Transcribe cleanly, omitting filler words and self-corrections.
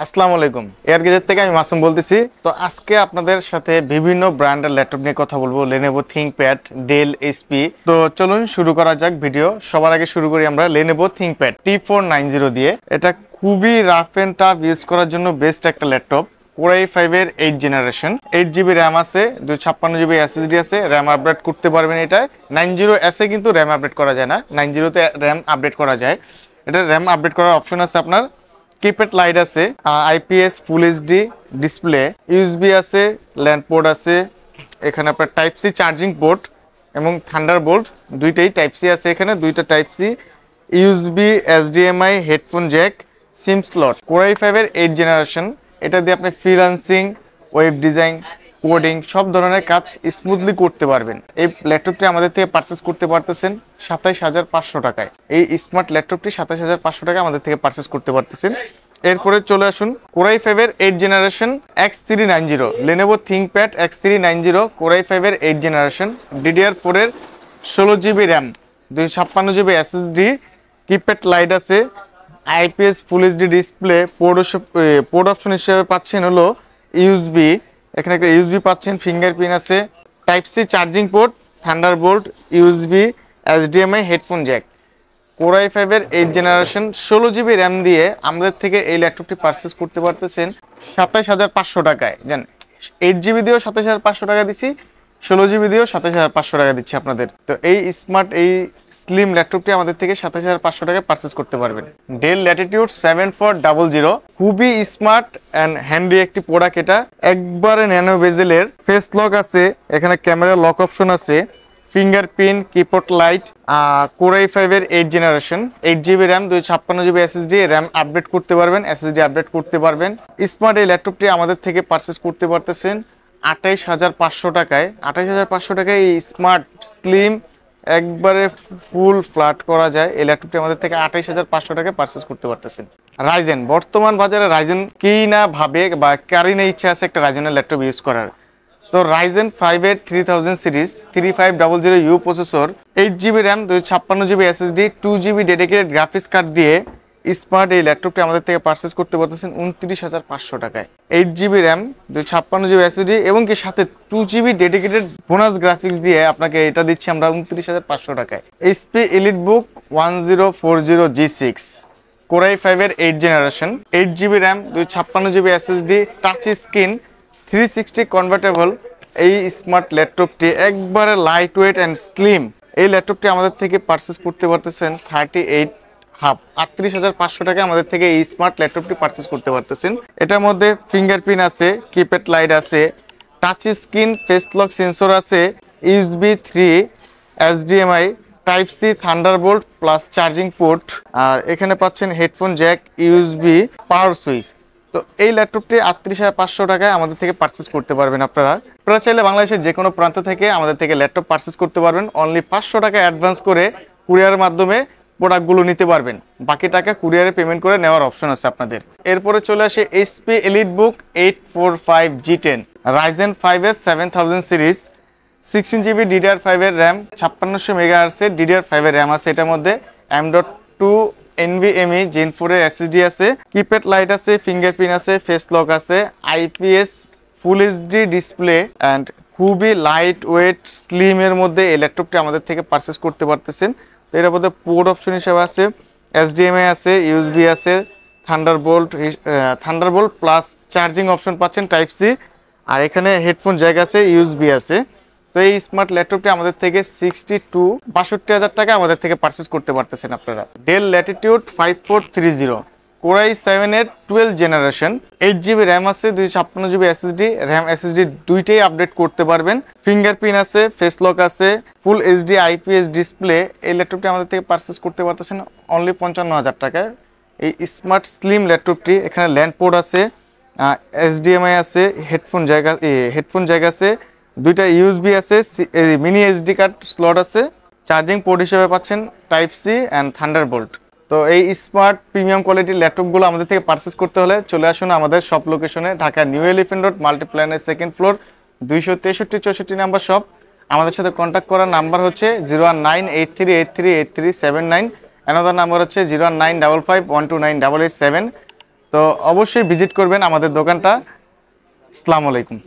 আসসালামু আলাইকুম। Air gazette থেকে আমি মাসুম বলতেছি। তো আজকে আপনাদের সাথে বিভিন্ন ব্র্যান্ডের ল্যাপটপ নিয়ে কথা বলবো। Lenovo ThinkPad, Dell, HP। তো চলুন শুরু করা যাক ভিডিও। সবার আগে শুরু করি আমরা Lenovo ThinkPad T490 দিয়ে। এটা খুবই রাফ এন্ড টাফ ইউজ করার জন্য বেস্ট একটা ল্যাপটপ। Core i5 এর 8 জেনারেশন, 8GB র্যাম আছে, 256GB SSD আছে, র্যাম আপডেট করতে পারবেন এটায়। 90S এ কিন্তু র্যাম আপডেট করা যায় না, 90 তে র্যাম আপডেট করা যায়। এটা র্যাম আপডেট করার অপশন আছে আপনার। কিপ্যাড লাইট আছে, IPS full HD display, USB আছে, ল্যান্ড পোর্ট আছে, এখানে আপনার টাইপ সি চার্জিং পোর্ট এবং থান্ডারবোল্ট দুইটাই টাইপ সি আছে, এখানে দুইটা type C, USB, HDMI, headphone jack, SIM slot. Core i5 এর 8 জেনারেশন। এটা দিয়ে আপনি ফ্রিল্যান্সিং, ওয়েব ডিজাইন, কোডিং সব ধরনের কাজ স্মুথলি করতে পারবেন। এই ল্যাপটপটি আমাদের থেকে পারচেস করতে পারতেছেন ২৭,৫০০ টাকায়। এই স্মার্ট ল্যাপটপটি ২৭,৫০০ টাকায় আমাদের থেকে পারচেস করতে পারতেছেন। এরপরে চলে আসুন Core i5 এর 8 generation X390, Lenovo ThinkPad X390, Core i5 এর 8 জেনারেশন, DDR4 এর 16GB RAM, 256GB SSD, keypad light আছে, IPS full HD display, port option হিসেবে পাচ্ছেন হলো ইউএসবি, এখানে একটা ইউএসবি পাচ্ছেন, ফিঙ্গারপ্রিন্ট আছে, type C charging port, thunderbolt, USB, HDMI, headphone jack. Core i5 এর 8 জেনারেশন 16GB র্যাম দিয়ে আমাদের থেকে এই ল্যাপটপটি পারচেস করতে পারতেছেন ২৭,৫০০ টাকায়। জান 8GB দিয়েও ২৭,৫০০ টাকা দিচ্ছি, 16GB দিয়েও ২৭,৫০০ টাকা দিচ্ছি আপনাদের। তো এই স্মার্ট এই স্লিম ল্যাপটপটি আমাদের থেকে ২৭,৫০০ টাকায় পারচেস করতে পারবেন। ডেল ল্যাটিটিউড 7400, খুবই স্মার্ট অ্যান্ড হ্যান্ডি একটি প্রোডাক্ট। এটা একবারে ন্যানো বেজেলের, ফেস লক আছে, এখানে ক্যামেরা লক অপশন আছে, fingerprint, keyboard light, Core i5 এর 8 generation, 8GB RAM, 256GB SSD, RAM update করতে পারবেন, SSD আপডেট করতে পারবেন। স্মার্ট এই ল্যাপটপটি আমাদের থেকে পারচেস করতে পারতেছেন ২৮,৫০০ টাকায়। ২৮,৫০০ টাকায় এই স্মার্ট স্লিম একবারে ফুল ফ্ল্যাট করা যায় এই ল্যাপটপটি আমাদের থেকে ২৮,৫০০ টাকায় পারচেস করতে পারতেছেন। রাইজেন, বর্তমান বাজারে রাইজেন কেই না ভাবে বা কারই না ইচ্ছা আছে একটা রাইজেনের ল্যাপটপ ইউজ করার। তো Ryzen 5 এর 3000 series 3500U processor, 8GB RAM, 256GB SSD, 2GB dedicated graphics card দিয়ে স্মার্ট এই ল্যাপটপটি আমাদের থেকে পারচেস করতে পারতেছেন ২৯,৫০০ টাকায়। 8GB র্যাম, 256GB SSD এবং কি সাথে 2GB ডেডিকেটেড বোনাস গ্রাফিক্স দিয়ে আপনাকে এটা দিচ্ছি আমরা ২৯,৫০০ টাকায়। HP EliteBook 1040G6, Core i5 এর 8 generation, 8GB RAM, 256GB SSD, touch screen, 360 convertible. এই স্মার্ট ল্যাপটপটি একবারে লাইট ওয়েট অ্যান্ড স্লিম। এই ল্যাপটপটি আমাদের থেকে পারচেস করতে পারতেছেন 38,500 টাকায় আমাদের থেকে এই স্মার্ট ল্যাপটপটি পারচেস করতে পারতেছেন। এটার মধ্যে ফিঙ্গারপ্রিন্ট আছে, কিপ্যাড লাইট আছে, touch screen, face lock sensor আছে, USB 3, HDMI, type C, Thunderbolt plus charging port, আর এখানে পাচ্ছেন headphone jack, USB, power switch. তো এই ল্যাপটপটি ৩৮,৫০০ টাকায় আমাদের থেকে পারচেস করতে পারবেন। আপনারা চাইলে বাংলাদেশের যে কোনো প্রান্ত থেকে আমাদের থেকে ল্যাপটপ পারচেস করতে পারবেন। অনলি ৫০০ টাকা অ্যাডভান্স করে কুরিয়ারের মাধ্যমে প্রোডাক্টগুলো নিতে পারবেন, বাকি টাকা কুরিয়ারে পেমেন্ট করে নেওয়ার অপশন আছে আপনাদের। এরপরে চলে আসে HP EliteBook 845G10, Ryzen 5 এর 7000 সিরিজ, 16GB DDR5 এর র্যাম, 5600 MHz এর DDR5 এর র্যাম আছে এটার মধ্যে, M.2 NVMe Gen 4 এর SSD আছে, কিপ্যাড লাইট আছে, ফিঙ্গারপ্রিন্ট আছে, ফেস লক আছে, IPS full HD display and খুবই লাইট ওয়েট স্লিম এর মধ্যে এই ল্যাপটপটি আমাদের থেকে পারচেস করতে পারতেছেন। তো এর মধ্যে পোর্ট অপশন হিসেবে আছে, এইচডিএমআই আছে, ইউএসবি আছে, থান্ডারবোল্ট প্লাস চার্জিং অপশন পাচ্ছেন টাইপ সি, আর এখানে হেডফোন জ্যাক আছে, ইউএসবি আছে। তো এই স্মার্ট ল্যাপটপটি আমাদের থেকে 62,হাজার টাকা আমাদের থেকে পারচেস করতে পারতেছেন আপনারা। ডেল ল্যাটিটিউড 5430, Core i7 এর 12 জেনারেশন, 8GB র্যাম আছে, 256GB SSD, র্যাম SSD দুইটাই আপডেট করতে পারবেন, ফিঙ্গারপ্রিন্ট আছে, ফেস লক আছে, ফুল এইচডি আইপিএস ডিসপ্লে। এই ল্যাপটপটি আমাদের থেকে পারচেস করতে পারতেছেন অনলি 55,000 টাকায়। এই স্মার্ট স্লিম ল্যাপটপটি, এখানে ল্যান্ড পোর্ট আছে, এইচডিএমআই আছে, হেডফোন জায়গা আছে, দুইটা ইউএসবি আছে, মিনি এসডি কার্ড স্লট আছে, চার্জিং পোর্ট হিসেবে পাচ্ছেন টাইপ সি অ্যান্ড থান্ডারবোল্ট। তো এই স্মার্ট প্রিমিয়াম কোয়ালিটির ল্যাপটপগুলো আমাদের থেকে পারচেস করতে হলে চলে আসুন আমাদের শপ লোকেশনে, ঢাকা নিউ এলিফ্যান্ট রোড, মাল্টিপ্ল্যানের 2nd ফ্লোর, 263-64 নাম্বার শপ। আমাদের সাথে কন্ট্যাক্ট করার নাম্বার হচ্ছে 01983838379, অ্যানাদার নাম্বার হচ্ছে 01955129887। তো অবশ্যই ভিজিট করবেন আমাদের দোকানটা। আসসালামু আলাইকুম।